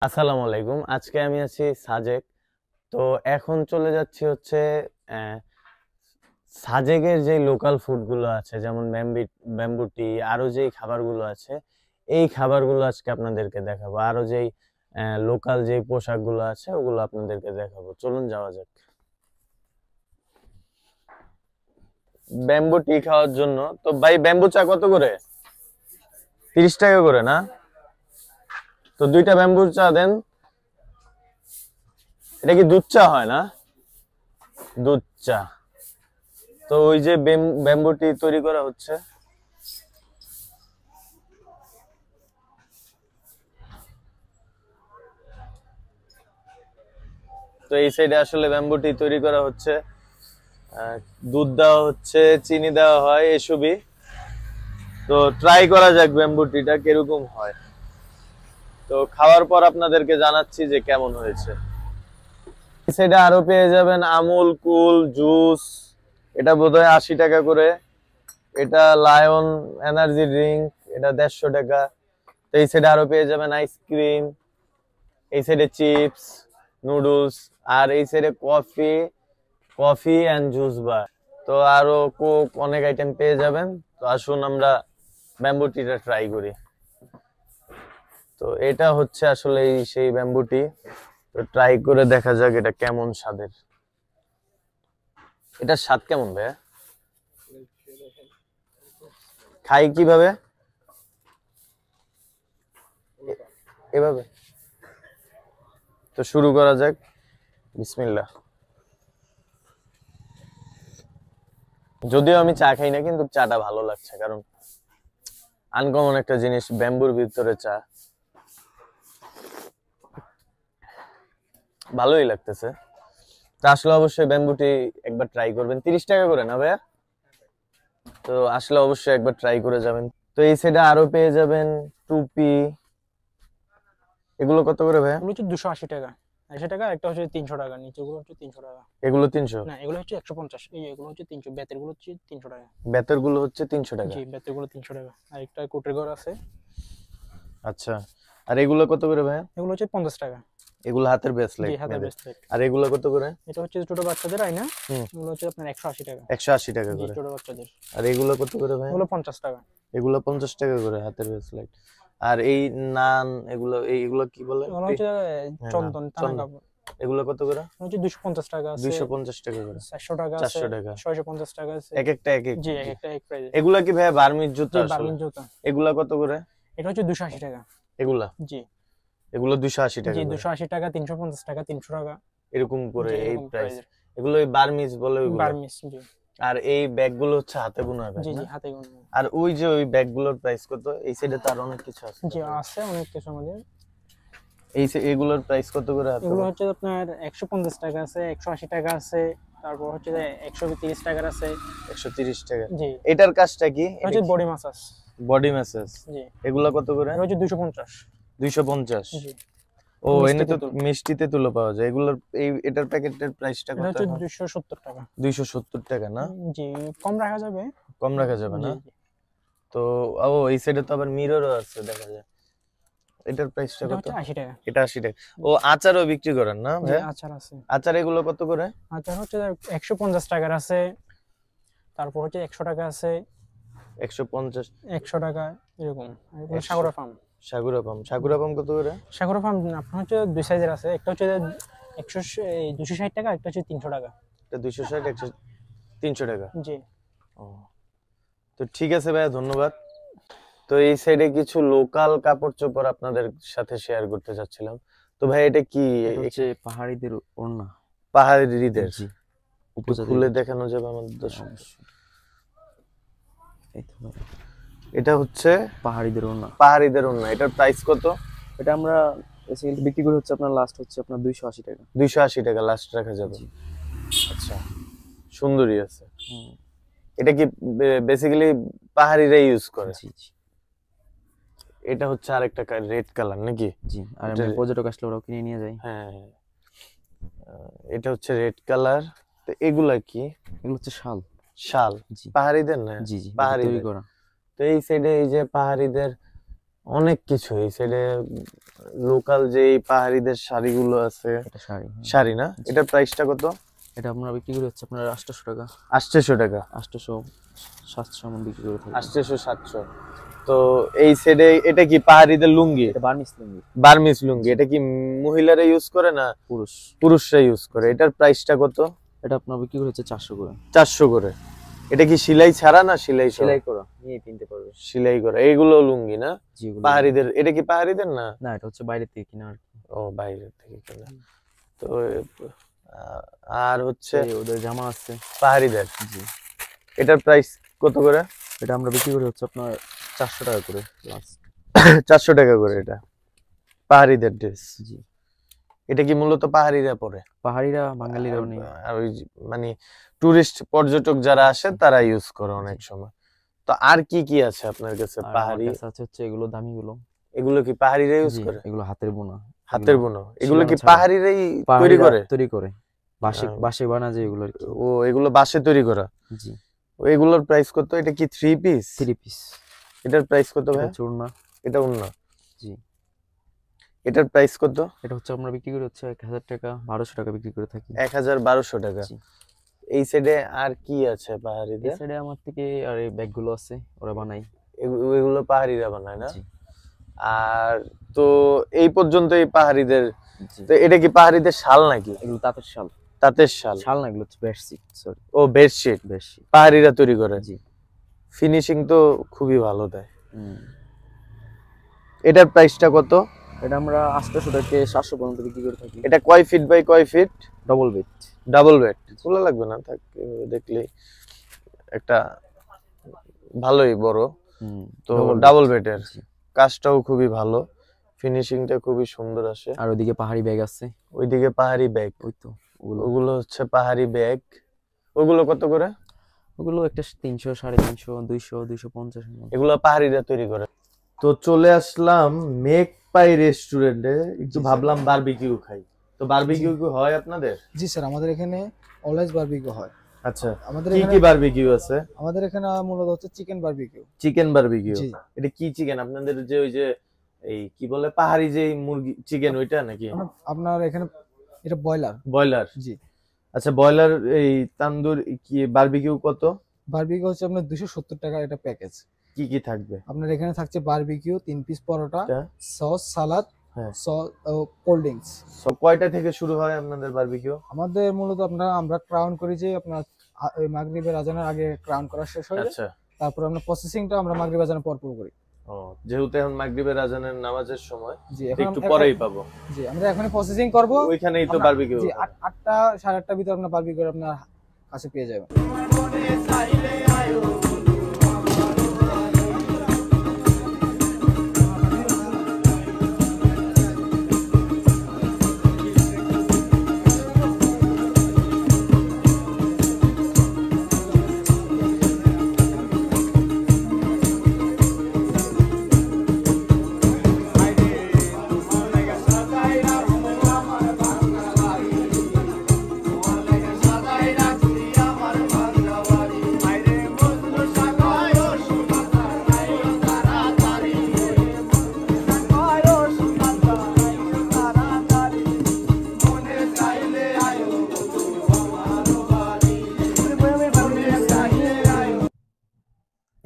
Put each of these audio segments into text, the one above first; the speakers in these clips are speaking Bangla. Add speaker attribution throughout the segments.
Speaker 1: আসসালামু আলাইকুম। আজকে আমি আছি সাজেক। তো এখন চলে যাচ্ছি হচ্ছে আহ, সাজেকের যে লোকাল ফুড গুলো আছে, যেমন ব্যাম্বু টি, আরো যেই খাবারগুলো আছে, এই খাবারগুলো আজকে আপনাদেরকে দেখাবো। আরো যেই লোকাল যে পোশাকগুলো আছে ওগুলো আপনাদেরকে দেখাবো। চলুন যাওয়া যাক। ব্যাম্বু টি খাওয়ার জন্য তো ভাই ব্যাম্বু চা কত করে? 30 টাকা করে না? তো দুইটা ব্যাম্বু চা দেন। এটা কি দুধ চা হয় না? দুধ চা। তো ওই যে ব্যাম্বুটি তৈরি করা হচ্ছে। তো এই সাইডে আসলে ব্যাম্বুটি তৈরি করা হচ্ছে। দুধ দেওয়া হচ্ছে, চিনি দেওয়া হয়, এসবই। তো ট্রাই করা যাক ব্যাম্বুটিটা কিরকম হয়। তো খাওয়ার পর আপনাদেরকে জানাচ্ছি যে কেমন হয়েছে। এই সাইডে আরো পেয়ে যাবেন আমুল কুল জুস। এটা বোধহয় 80 টাকা করে। এটা লায়ন এনার্জি ড্রিঙ্ক, এটা 150 টাকা। তো এই সাইডে আরো পেয়ে যাবেন আইসক্রিম, এই সাইডে চিপস, নুডলস, আর এই সাইডে coffee, coffee and juice bar. তো আরো কোক, অনেক আইটেম পেয়ে যাবেন। তো আসুন আমরা ব্যাম্বু টিটা ট্রাই করি। তো এটা হচ্ছে আসলে সেই ব্যাম্বু টি। তো ট্রাই করে দেখা যাক এটা কেমন স্বাদের। এটার স্বাদ কেমন ভাইয়া? খাই কিভাবে? এভাবে। তো শুরু করা যাক। বিসমিল্লাহ। যদিও আমি চা খাই না, কিন্তু চাটা ভালো লাগছে, কারণ আনকমন একটা জিনিস, ব্যাম্বুর ভিতরে চা। ভালোই লাগতেছে। তা আসলে অবশ্যই ব্যাম্বুটি একবার ট্রাই করবেন। 30 টাকা করে না ভাইয়া? তো আসলে অবশ্যই একবার ট্রাই করে যাবেন। তো এই সাইডে আরো পেয়ে যাবেন টুপি। এগুলো কত করে ভাইয়া?
Speaker 2: এগুলো হচ্ছে 280 টাকা। 80 টাকা, একটা হচ্ছে 300 টাকা, নিচেগুলো হচ্ছে 300 টাকা।
Speaker 1: এগুলো 300?
Speaker 2: না, এগুলো হচ্ছে 150, এগুলো হচ্ছে 300, বেতের গুলো হচ্ছে 300 টাকা।
Speaker 1: বেতের গুলো হচ্ছে 300 টাকা?
Speaker 2: জি, বেতের গুলো 300 টাকা। আর একটা কোটের ঘর আছে,
Speaker 1: আচ্ছা। আর এগুলো কত করে ভাইয়া?
Speaker 2: এগুলো হচ্ছে 50 টাকা।
Speaker 1: এগুলো হাতের
Speaker 2: জি,
Speaker 1: ব্রেসলেট
Speaker 2: হাতের
Speaker 1: মেয়েদের।
Speaker 2: ব্রেসলেট।
Speaker 1: আর এগুলো কত করে?
Speaker 2: এটা হচ্ছে ছোট বাচ্চাদের আয়না।
Speaker 1: হুম।
Speaker 2: এগুলো হচ্ছে আপনার 180 টাকা।
Speaker 1: 180 টাকা
Speaker 2: জি,
Speaker 1: করে।
Speaker 2: ছোট বাচ্চাদের।
Speaker 1: আর এগুলো কত করে ভাইয়া?
Speaker 2: এগুলো 50 টাকা।
Speaker 1: এগুলো 50 টাকা করে হাতের ব্রেসলেট। আর এই নান, এগুলো এইগুলো কি বলে?
Speaker 2: এগুলো হচ্ছে
Speaker 1: হ্যাঁ, নান,
Speaker 2: চন্দন, টানা
Speaker 1: চন্দন।
Speaker 2: কাপড়।
Speaker 1: এগুলো কত করে?
Speaker 2: এগুলো হচ্ছে 250 টাকা আছে,
Speaker 1: 250 টাকা করে।
Speaker 2: 400 টাকা আছে,
Speaker 1: 400 টাকা।
Speaker 2: 650 টাকা আছে।
Speaker 1: এক একটা এক এক।
Speaker 2: জি, এক একটা এক প্রাইস।
Speaker 1: এগুলা কি ভাইয়া বার্মিজ জুতা
Speaker 2: জি,
Speaker 1: আসলে?
Speaker 2: বার্লিন জুতা।
Speaker 1: এগুলা কত করে?
Speaker 2: এটা হচ্ছে 280 টাকা।
Speaker 1: এগুলা?
Speaker 2: জি
Speaker 1: এগুলো 280 টাকা
Speaker 2: জি,
Speaker 1: করে।
Speaker 2: 280 টাকা, 350 টাকা, 300 টাকা।
Speaker 1: এরকম করে
Speaker 2: জি,
Speaker 1: এই
Speaker 2: এরকম
Speaker 1: প্রাইস।
Speaker 2: প্রাইজের।
Speaker 1: এগুলো ওই বার্মিজ বলে ওইগুলো।
Speaker 2: বার্মিস। জি
Speaker 1: আর এই ব্যাগ গুলো হচ্ছে হাতে বোনা ব্যাগ
Speaker 2: জি
Speaker 1: না?
Speaker 2: জি, হাতে গোনা।
Speaker 1: আর ওই যে ওই ব্যাগ গুলোর প্রাইস কত? এই সাইডে তো আর অনেক কিছু আছে।
Speaker 2: জি, আছে অনেক কিছু আমাদের।
Speaker 1: এগুলোর প্রাইস কত করে হাতে
Speaker 2: এগুলো
Speaker 1: বোনা?
Speaker 2: হচ্ছে আপনার 150 টাকা আছে, 180 টাকা আছে, তারপর হচ্ছে যে 130 টাকার আছে।
Speaker 1: 130 টাকা।
Speaker 2: জি,
Speaker 1: এটার কাজটা কি?
Speaker 2: এটা হচ্ছে বডি মাসাজ।
Speaker 1: Body massage.
Speaker 2: জি,
Speaker 1: এগুলা কত করে?
Speaker 2: এটা হচ্ছে 250।
Speaker 1: 250?
Speaker 2: জি,
Speaker 1: ও,
Speaker 2: মিষ্টি
Speaker 1: এনে তো
Speaker 2: তেঁতুল।
Speaker 1: মিষ্টিতে তুলো পাওয়া যায়। এগুলোর এটার প্যাকেটের প্রাইসটা
Speaker 2: এটা
Speaker 1: কত
Speaker 2: হচ্ছে
Speaker 1: এখন?
Speaker 2: 270 টাকা।
Speaker 1: 270 টাকা না?
Speaker 2: জি, কম রাখা যাবে।
Speaker 1: কম রাখা যাবে
Speaker 2: জি
Speaker 1: না?
Speaker 2: জি,
Speaker 1: তো ও, এই সাইডে তো আবার মিররও আছে, দেখা যায়। এটার প্রাইসটা
Speaker 2: এটা
Speaker 1: কত?
Speaker 2: হচ্ছে 80 টাকা।
Speaker 1: এটা 80 টাকা। ও, আচারও বিক্রি করেন না
Speaker 2: জি,
Speaker 1: ভাইয়া?
Speaker 2: আচার আছে।
Speaker 1: আচার এগুলো কত করে?
Speaker 2: আচার হচ্ছে 150 টাকার আছে, তারপর হচ্ছে 100 টাকা আছে,
Speaker 1: 150?
Speaker 2: 100 টাকা, এরকম। আর এগুলো
Speaker 1: 100?
Speaker 2: সাগরা ফার্ম।
Speaker 1: সাগুরা পাম কত করে?
Speaker 2: সাগর ফার্ম আপনার হচ্ছে দুই সাইজের আছে, একটা হচ্ছে 260 টাকা, একটা হচ্ছে 300 টাকা।
Speaker 1: এটা 260, 300 টাকা।
Speaker 2: জি,
Speaker 1: ও, তো ঠিক আছে ভাইয়া, ধন্যবাদ। তো এই সাইডে কিছু লোকাল কাপড় চোপড় আপনাদের সাথে শেয়ার করতে চাচ্ছিলাম। তো ভাই এটা কি?
Speaker 3: এটা হচ্ছে পাহাড়িদের ওড়না।
Speaker 1: পাহাড়িদের?
Speaker 3: জি,
Speaker 1: একটু
Speaker 3: উপজাতিদের।
Speaker 1: খুলে দেখানো যাবে আমাদের
Speaker 3: হ্যাঁ,
Speaker 1: দর্শক?
Speaker 3: অবশ্যই। এই তো ভাই,
Speaker 1: এটা হচ্ছে
Speaker 3: পাহাড়িদের ওড়না।
Speaker 1: পাহাড়িদের ওড়না। এটার প্রাইস কত?
Speaker 3: এটা আমরা বেসিক্যালি বিক্রি করে হচ্ছে আপনার লাস্ট হচ্ছে আপনার 280 টাকা।
Speaker 1: 280 টাকা লাস্ট রাখা যাবে?
Speaker 3: জি।
Speaker 1: আচ্ছা, সুন্দরই আছে।
Speaker 3: হুম,
Speaker 1: এটা কি বেসিক্যালি পাহাড়িরা ইউজ করে?
Speaker 3: জি জি
Speaker 1: এটা হচ্ছে আরেকটা রেড কালার নাকি?
Speaker 3: জি। আর
Speaker 1: এটা-
Speaker 3: এমনি পর্যটক আসলে ওরাও কিনে নিয়ে যায়।
Speaker 1: হ্যাঁ, এটা হচ্ছে রেড কালার। তো এগুলা কি?
Speaker 3: এগুলো হচ্ছে শাল।
Speaker 1: শাল?
Speaker 3: জি
Speaker 1: পাহাড়িদের না?
Speaker 3: জি জি, এটা তৈরি
Speaker 1: পাহাড়িদের।
Speaker 3: করা।
Speaker 1: তো এই সাইডে এই যে পাহাড়িদের অনেক কিছু এই সাইডে লোকাল যে এই পাহাড়িদের শাড়িগুলো আছে,
Speaker 3: এটা শাড়ি, হ্যাঁ।
Speaker 1: শাড়ি না, এটার প্রাইসটা কত?
Speaker 3: এটা আপনার বিক্রি করে হচ্ছে আপনার 800 টাকা,
Speaker 1: 800 টাকা,
Speaker 3: 800 700 এমন বিক্রি করে থাকি।
Speaker 1: 800 700। তো এই সাইডে এটা কি পাহাড়িদের লুঙ্গি?
Speaker 3: এটা বার্মিস লুঙ্গি।
Speaker 1: বার্মিস লুঙ্গি, এটা কি মহিলারা ইউজ করে না
Speaker 3: পুরুষ,
Speaker 1: পুরুষরা ইউজ করে? এটার প্রাইসটা কত?
Speaker 3: এটা আপনার বিক্রি করে হচ্ছে 400 করে।
Speaker 1: 400 করে। এটা কি সেলাই ছাড়া না সেলাই সহ?
Speaker 3: সেলাই করা, নিয়ে কিনতে পারবে।
Speaker 1: সেলাই করা, এইগুলো লুঙ্গি না
Speaker 3: যেগুলো
Speaker 1: পাহাড়িদের? এটা কি পাহাড়িদের না?
Speaker 3: না, এটা হচ্ছে বাইরে থেকে কিনা আর কি।
Speaker 1: ও, বাইরের থেকে কেনা। তো আর হচ্ছে
Speaker 3: এই ওদের জামা আছে
Speaker 1: পাহাড়িদের,
Speaker 3: জি।
Speaker 1: এটার প্রাইস কত করে?
Speaker 3: এটা আমরা বিক্রি করি হচ্ছে আপনার 400 টাকা করে লাস্ট।
Speaker 1: 400 টাকা করে এটা পাহাড়িদের ড্রেস।
Speaker 3: জি,
Speaker 1: এটা কি মূলত পাহাড়িরা পরে?
Speaker 3: পাহাড়িরা বাঙালিরাও নেই।
Speaker 1: আর ওই মানে টুরিস্ট পর্যটক যারা আসে তারা ইউজ করে অনেক সময়। তো আর কি কি আছে আপনার কাছে
Speaker 3: আর
Speaker 1: পাহাড়ি?
Speaker 3: আমার কাছে আছে হচ্ছে এগুলো দামিগুলো।
Speaker 1: এগুলো কি পাহাড়িরা ইউজ
Speaker 3: জি,
Speaker 1: করে?
Speaker 3: এগুলো হাতের বোনা।
Speaker 1: হাতের বোনা? এগুলো কি
Speaker 3: শিলানো ছাড়া।
Speaker 1: পাহাড়িরাই তৈরি
Speaker 3: পাহাড়িরা
Speaker 1: করে?
Speaker 3: তৈরি করে, বাঁশে
Speaker 1: আহ,
Speaker 3: বাঁশে বানা যায় এগুলো আর কি।
Speaker 1: ও, এগুলো বাঁশে তৈরি করা?
Speaker 3: জি,
Speaker 1: এগুলোর প্রাইস কত? এটা কি 3 পিস?
Speaker 3: 3 পিস।
Speaker 1: এটার প্রাইস কত
Speaker 3: এটা
Speaker 1: ভাই?
Speaker 3: হচ্ছে ওড়না।
Speaker 1: এটা অন্য।
Speaker 3: জি,
Speaker 1: এটার প্রাইস কত?
Speaker 3: এটা হচ্ছে আমরা বিক্রি করি হচ্ছে 1000 টাকা, 1200 টাকা বিক্রি করে থাকি।
Speaker 1: 1200 টাকা।
Speaker 3: জি।
Speaker 1: এই সাইডে আর কি আছে
Speaker 3: এই
Speaker 1: পাহাড়িদের?
Speaker 3: সাইডে আমার থেকে আর এই ব্যাগগুলো আছে, ওরা বানাই।
Speaker 1: এগুলো পাহাড়িরা বানায় না?
Speaker 3: জি,
Speaker 1: আর তো এই পর্যন্ত এই পাহাড়িদের।
Speaker 3: জি।
Speaker 1: তো এটা কি পাহাড়িদের শাল নাকি?
Speaker 3: এগুলো তাঁতের শাল।
Speaker 1: তাঁতের শাল?
Speaker 3: শাল না, এগুলো হচ্ছে বেডশিট, সরি
Speaker 1: ও, বেডশিট
Speaker 3: বেডশিট।
Speaker 1: পাহাড়িরা তৈরি করে?
Speaker 3: জি।
Speaker 1: ফিনিশিং তো খুবই ভালো দেয়।
Speaker 3: হুম।
Speaker 1: এটার প্রাইসটা কত?
Speaker 3: এটা আমরা 800 থেকে 700 পর্যন্ত বিক্রি করে থাকি।
Speaker 1: এটা কয় ফিট বাই কয় feet?
Speaker 3: Double bed.
Speaker 1: Double bed? খোলা লাগবে না, থাক, দেখলে একটা ভালোই বড়।
Speaker 3: হুম।
Speaker 1: তো ডাবল বেডের কাজটাও খুবই ভালো, ফিনিশিংটা খুবই সুন্দর আসে।
Speaker 3: আর ওইদিকে পাহাড়ি ব্যাগ আছে।
Speaker 1: ওইদিকে পাহাড়ি ব্যাগ?
Speaker 3: ওই তো ওগুলো।
Speaker 1: ওগুলো হচ্ছে পাহাড়ি ব্যাগ। ওগুলো কত করে?
Speaker 3: ওগুলো একটা 300, 350, 200, 250 এর মতো।
Speaker 1: এগুলো পাহাড়িরা তৈরি করে। তো চলে আসলাম মেক পাই রেস্টুরেন্টে, একটু ভাবলাম বারবিকিউ খাই। তো বারবিকিউ কি হয় আপনাদের?
Speaker 4: জি স্যার, আমাদের এখানে অলওয়েজ বারবিকিউ হয়।
Speaker 1: আচ্ছা,
Speaker 4: আমাদের
Speaker 1: কি
Speaker 4: এখানে
Speaker 1: কি বারবিকিউ আছে?
Speaker 4: আমাদের এখানে মূলত হচ্ছে চিকেন বারবিকিউ।
Speaker 1: Chicken barbecue?
Speaker 4: জি।
Speaker 1: এটা কি চিকেন আপনাদের? যে ওই যে এই কি বলে পাহাড়ি যে মুরগি চিকেন, ওইটা নাকি?
Speaker 4: আপনার এখানে এটা ব্রয়লার।
Speaker 1: ব্রয়লার?
Speaker 4: জি।
Speaker 1: আচ্ছা, ব্রয়লার এই তান্দুর কি বারবিকিউ কত?
Speaker 4: বারবিকিউ হচ্ছে আপনার 270 টাকা এটা প্যাকেজ।
Speaker 1: কি কি থাকবে?
Speaker 4: আপনার এখানে থাকছে বারবিকিউ, 3 পিস পরোটা,
Speaker 1: এটা?
Speaker 4: সস, সালাদ,
Speaker 1: হ্যাঁ।
Speaker 4: Cold drinks.
Speaker 1: সব কয়টা থেকে শুরু হয় আপনাদের বারবিকিউ?
Speaker 4: আমাদের মূলত আমরা ক্রাউন করি যে আপনার ওই মাগরিবের আজানের আগে ক্রাউন করা শেষ হয়ে যায়।
Speaker 1: আচ্ছা।
Speaker 4: তারপর আমরা প্রসেসিংটা আমরা মাগরিব আজানের পর করি।
Speaker 1: ও, যেহেতু এখন মাগরিবের আজানের নামাজের সময়,
Speaker 4: জি,
Speaker 1: একটু পরেই পাবো।
Speaker 4: জি, আমরা এখনই প্রসেসিং করব।
Speaker 1: ওইখানেই তো বারবিকিউ?
Speaker 4: জি, 8টা 8:30টার ভিতর আপনার বারবিকিউ আপনার কাছে পেয়ে যাবেন।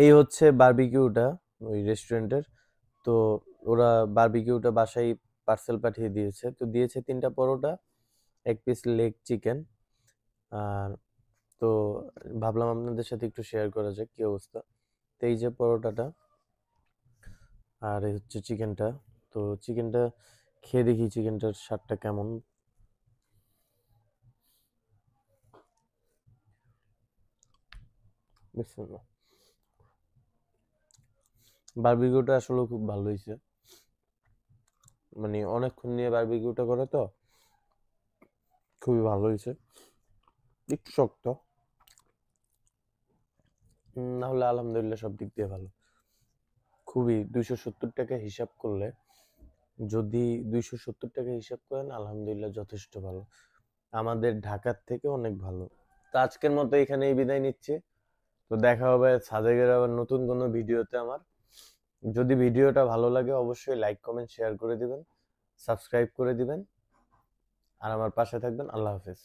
Speaker 1: এই হচ্ছে বারবিকিউটা ওই রেস্টুরেন্টের। তো ওরা বারবিকিউটা বাসায় পার্সেল পাঠিয়ে দিয়েছে। তো দিয়েছে 3টা পরোটা, 1 পিস লেগ চিকেন। আর তো ভাবলাম আপনাদের সাথে একটু শেয়ার করা যাক কি অবস্থা। তো এই যে পরোটাটা, আর এই হচ্ছে চিকেনটা। তো চিকেনটা খেয়ে দেখি চিকেনটার স্বাদটা কেমন। বিসমিল্লাহ। বারবিকিউটা আসলে খুব ভালো হয়েছে, মানে অনেকক্ষণ নিয়ে বারবিকিউটা করে তো খুবই ভালো হয়েছে। একটু শক্ত, না হলে আলহামদুলিল্লাহ সব দিক দিয়ে ভালো। খুবই 270 টাকা হিসাব করলে, যদি 270 টাকা হিসাব করেন আলহামদুলিল্লাহ যথেষ্ট ভালো, আমাদের ঢাকার থেকে অনেক ভালো। তো আজকের মতো এখানেই বিদায় নিচ্ছি। তো দেখা হবে সাদেকের আবার নতুন কোনো ভিডিওতে আমার। যদি ভিডিওটা ভালো লাগে অবশ্যই লাইক কমেন্ট শেয়ার করে দিবেন, সাবস্ক্রাইব করে দিবেন আর আমার পাশে থাকবেন। আল্লাহ হাফেজ।